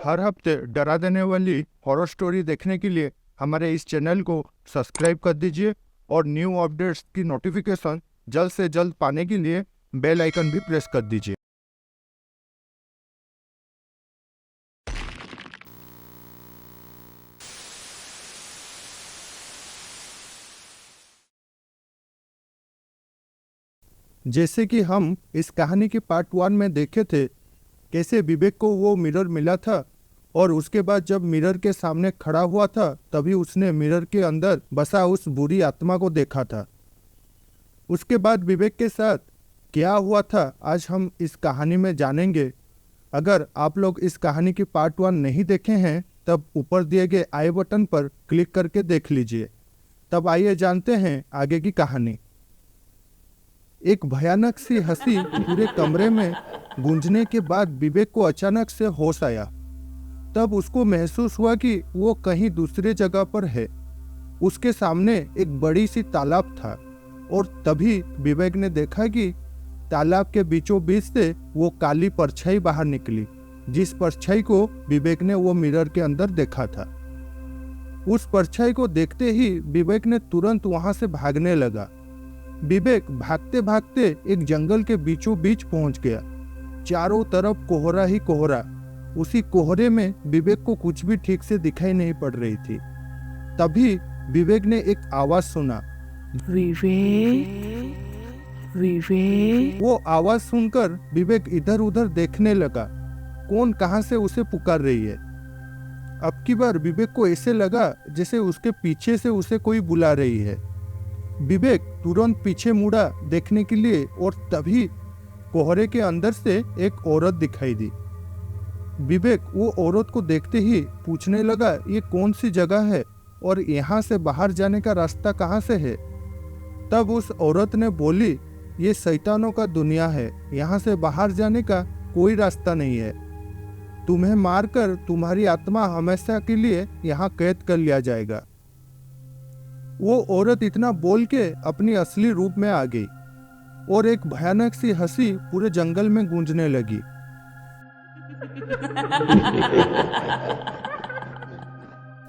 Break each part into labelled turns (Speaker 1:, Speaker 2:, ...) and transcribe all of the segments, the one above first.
Speaker 1: हर हफ्ते डरा देने वाली हॉरर स्टोरी देखने के लिए हमारे इस चैनल को सब्सक्राइब कर दीजिए और न्यू अपडेट्स की नोटिफिकेशन जल्द से जल्द पाने के लिए बेल आइकन भी प्रेस कर दीजिए। जैसे कि हम इस कहानी के पार्ट 1 में देखे थे, कैसे विवेक को वो मिरर मिला था और उसके बाद जब मिरर के सामने खड़ा हुआ था तभी उसने मिरर के अंदर बसा उस बुरी आत्मा को देखा था। उसके बाद विवेक के साथ क्या हुआ था आज हम इस कहानी में जानेंगे। अगर आप लोग इस कहानी की पार्ट 1 नहीं देखे हैं तब ऊपर दिए गए आई बटन पर क्लिक करके देख लीजिए। तब आइए जानते हैं आगे की कहानी। एक भयानक सी हंसी पूरे कमरे में गूंजने के बाद विवेक को अचानक से होश आया। तब उसको महसूस हुआ कि वो कहीं दूसरी जगह पर है। उसके सामने एक बड़ी सी तालाब था और तभी विवेक ने देखा कि तालाब के बीचों बीच से वो काली परछाई बाहर निकली, जिस परछाई को विवेक ने वो मिरर के अंदर देखा था। उस परछाई को देखते ही विवेक ने तुरंत वहां से भागने लगा। विवेक भागते भागते एक जंगल के बीचों बीच पहुंच गया। चारों तरफ कोहरा ही कोहरा। उसी कोहरे में विवेक को कुछ भी ठीक से दिखाई नहीं पड़ रही थी। तभी विवेक ने एक आवाज सुना, विवेक विवेक। वो आवाज सुनकर विवेक इधर उधर देखने लगा, कौन कहां से उसे पुकार रही है। अब की बार विवेक को ऐसे लगा जैसे उसके पीछे से उसे कोई बुला रही है। विवेक तुरंत पीछे मुड़ा देखने के लिए और तभी कोहरे के अंदर से एक औरत दिखाई दी। विवेक वो औरत को देखते ही पूछने लगा, ये कौन सी जगह है और यहाँ से बाहर जाने का रास्ता कहाँ से है। तब उस औरत ने बोली, ये शैतानों का दुनिया है, यहाँ से बाहर जाने का कोई रास्ता नहीं है। तुम्हें मारकर तुम्हारी आत्मा हमेशा के लिए यहाँ कैद कर लिया जाएगा। वो औरत इतना बोल के अपनी असली रूप में आ गई और एक भयानक सी हंसी पूरे जंगल में गूंजने लगी।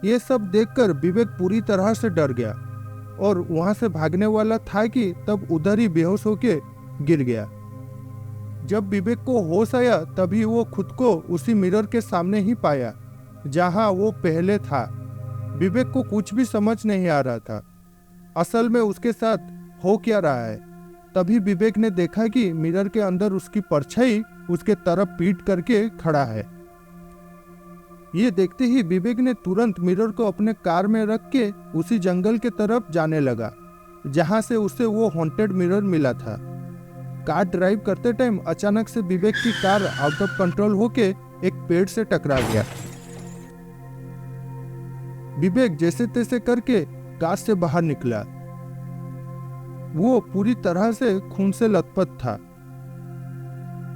Speaker 1: ये सब देखकर विवेक पूरी तरह से डर गया और वहां से भागने वाला था कि तब उधर ही बेहोश होके गिर गया। जब विवेक को होश आया तभी वो खुद को उसी मिरर के सामने ही पाया जहां वो पहले था। विवेक को कुछ भी समझ नहीं आ रहा था, असल में उसके साथ हो क्या रहा है। तभी विवेक ने देखा कि मिरर के अंदर उसकी परछाई उसके तरफ पीट करके खड़ा है। ये देखते ही विवेक ने तुरंत मिरर को अपने कार में रख के उसी जंगल के तरफ जाने लगा जहां से उसे वो हॉन्टेड मिरर मिला था। कार ड्राइव करते टाइम अचानक से विवेक की कार आउट ऑफ कंट्रोल होके एक पेड़ से टकरा गया। विवेक जैसे तैसे करके कार से बाहर निकला। वो पूरी तरह से खून से लथपथ था।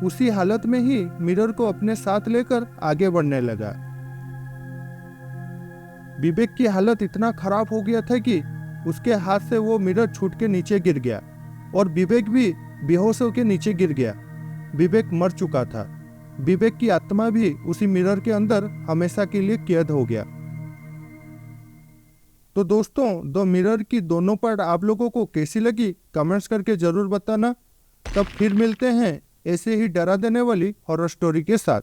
Speaker 1: उसी हालत में ही मिरर को अपने साथ लेकर आगे बढ़ने लगा। विवेक की हालत इतना खराब हो गया था कि उसके हाथ से वो मिरर छूट के नीचे गिर गया और विवेक भी बेहोश होकर नीचे गिर गया। विवेक मर चुका था। विवेक की आत्मा भी उसी मिरर के अंदर हमेशा के लिए कैद हो गया। तो दोस्तों, दो मिरर की दोनों पार्ट आप लोगों को कैसी लगी कमेंट्स करके जरूर बताना। तब फिर मिलते हैं ऐसे ही डरा देने वाली हॉरर स्टोरी के साथ।